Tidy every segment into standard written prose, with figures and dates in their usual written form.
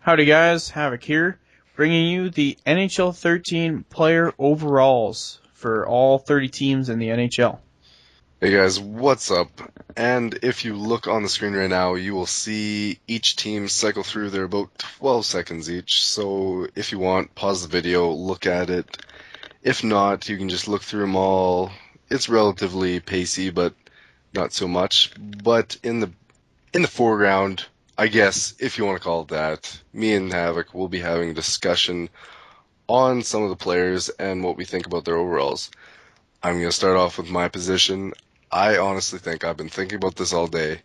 Howdy guys, Havoc here, bringing you the NHL 13 player overalls for all 30 teams in the NHL. Hey guys, what's up? And if you look on the screen right now, you will see each team cycle through. They're about 12 seconds each. So if you want, pause the video, look at it. If not, you can just look through them all. It's relatively pacey, but not so much. But in the foreground, I guess, if you want to call it that, me and Havoc will be having a discussion on some of the players and what we think about their overalls. I'm going to start off with my position. I honestly think I've been thinking about this all day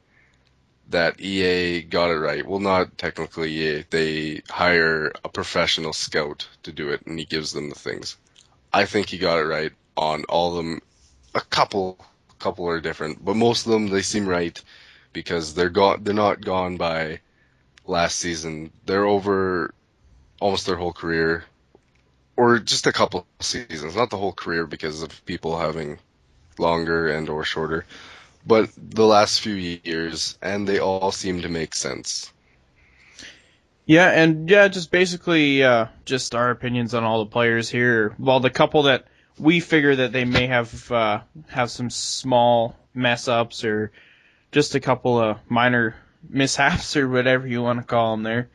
that EA got it right. Well, not technically EA. They hire a professional scout to do it, and he gives them the things. I think he got it right on all of them. A couple are different, but most of them they seem right because they're gone. They're not gone by last season. They're over almost their whole career, or just a couple seasons, not the whole career because of people having longer and or shorter, but the last few years, and they all seem to make sense. Just basically just our opinions on all the players here. Well, the couple that we figure that they may have some small mess ups or just a couple of minor mishaps or whatever you want to call them there.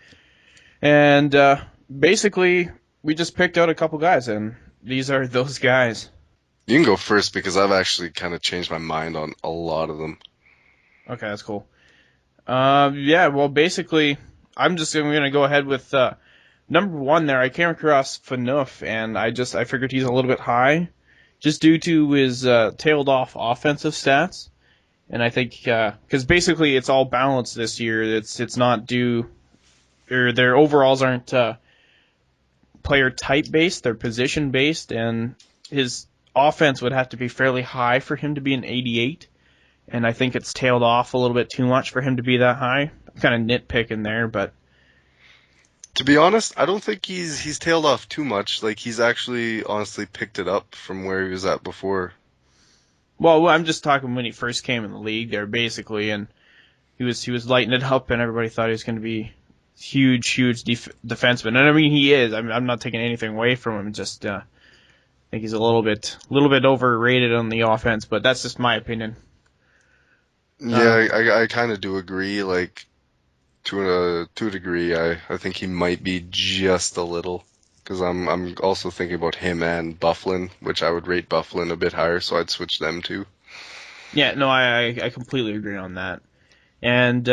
And basically, we just picked out a couple guys, and these are those guys. You can go first because I've actually kind of changed my mind on a lot of them. Okay, that's cool. Well, basically, I'm just going to go ahead with number one there. I came across Phaneuf, and I figured he's a little bit high, just due to his tailed off offensive stats. And I think because basically it's all balanced this year. It's not due, or their overalls aren't player type based. They're position based, and his offense would have to be fairly high for him to be an 88. And I think it's tailed off a little bit too much for him to be that high. I'm kind of nitpicking there, but To be honest, I don't think he's tailed off too much. Like he's actually honestly picked it up from where he was at before. well, I'm just talking when he first came in the league there, basically, and he was lighting it up, and everybody thought he was going to be huge defenseman, and I mean he is. I'm not taking anything away from him. Just I think he's a little bit overrated on the offense, but that's just my opinion. Uh, Yeah, I kind of do agree. Like to a degree, I think he might be just a little. Because I'm also thinking about him and Bufflin, which I would rate Bufflin a bit higher, so I'd switch them too. yeah, no, I completely agree on that. And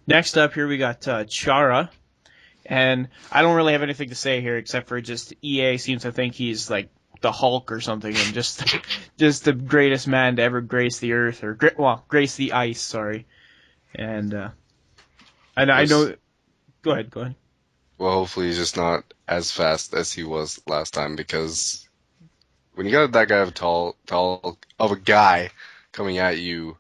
next up here we got Chara. And I don't really have anything to say here except for just EA seems to think he's like the Hulk or something, and just just the greatest man to ever grace the earth or grace the ice. Sorry, and I Was know. Go ahead. Well, hopefully he's just not as fast as he was last time because when you got that guy of a tall of a guy coming at you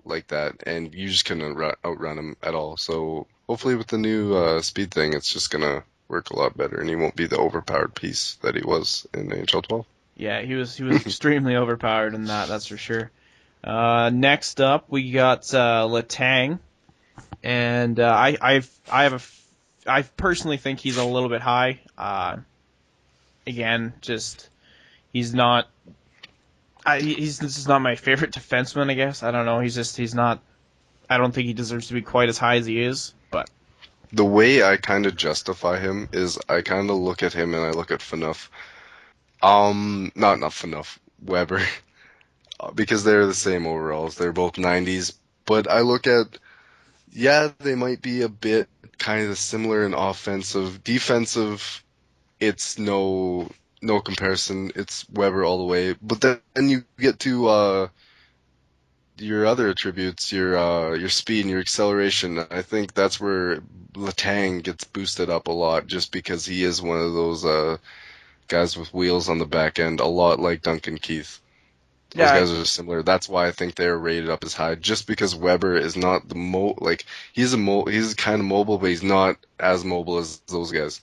like that, and you just couldn't outrun him at all. So hopefully with the new speed thing, it's just gonna work a lot better, and he won't be the overpowered piece that he was in NHL 12. Yeah, he was extremely overpowered in that. That's for sure. Next up we got Letang, and I personally think he's a little bit high. Again, just he's not. This is not my favorite defenseman. I guess I don't know. He's not. I don't think he deserves to be quite as high as he is. But The way I kind of justify him is I kind of look at him and I look at Phaneuf. Not Phaneuf, Weber, because they're the same overalls. They're both 90s, but I look at yeah, they might be a bit kind of similar in offensive. Defensive, it's no comparison. It's Weber all the way. But then you get to your other attributes, your speed and your acceleration. I think that's where Letang gets boosted up a lot, just because he is one of those guys with wheels on the back end, a lot like Duncan Keith. Those yeah, guys are similar. That's why I think they're rated up as high. Just because Weber is not the like he's kind of mobile, but he's not as mobile as those guys.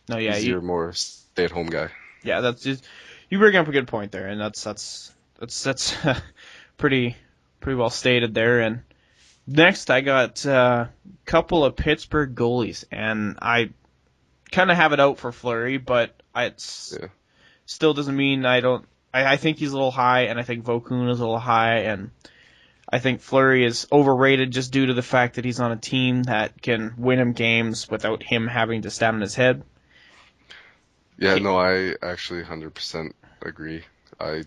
no, yeah, He's your more stay-at-home guy. that's just you bring up a good point there, and that's pretty pretty well stated there. And Next, I got a couple of Pittsburgh goalies, and I kind of have it out for Fleury, but Yeah. still doesn't mean I don't. I think he's a little high, and I think Vokun is a little high, and I think Fleury is overrated just due to the fact that he's on a team that can win him games without him having to stand on his head. Yeah, no, I actually 100% agree. I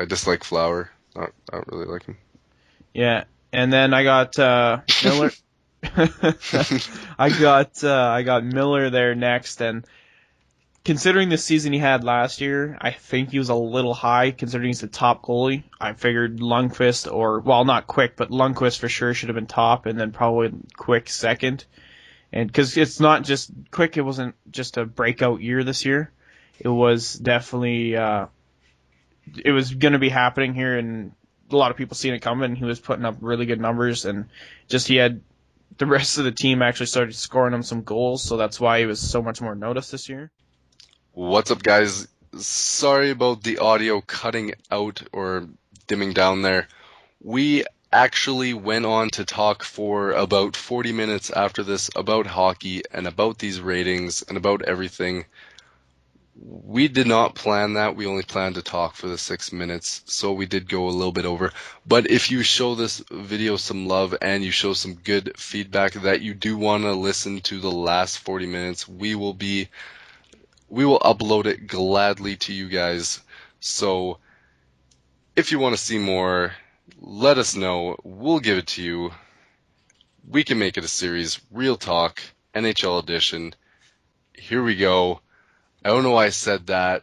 dislike Flower. I don't really like him. Yeah, and then I got Miller. I got Miller there next, and considering the season he had last year, I think he was a little high considering he's the top goalie. I figured Lundqvist well, not Quick, but Lundqvist for sure should have been top, and then probably Quick second. And because it's not just Quick, it wasn't just a breakout year this year. It was definitely it was going to be happening here, and a lot of people seen it coming. He was putting up really good numbers, and just he had the rest of the team actually started scoring him some goals, so that's why he was so much more noticed this year. What's up, guys? Sorry about the audio cutting out or dimming down there. We actually went on to talk for about 40 minutes after this about hockey and about these ratings and about everything. We did not plan that. We only planned to talk for the 6 minutes, so we did go a little bit over. But if you show this video some love and you show some good feedback that you do want to listen to the last 40 minutes, we will upload it gladly to you guys. So if you want to see more, let us know. We'll give it to you. We can make it a series. Real Talk, NHL Edition. Here we go. I don't know why I said that.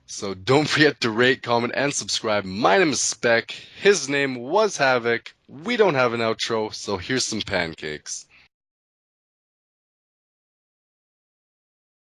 So don't forget to rate, comment, and subscribe. My name is Spec. His name was Havoc. We don't have an outro, so here's some pancakes.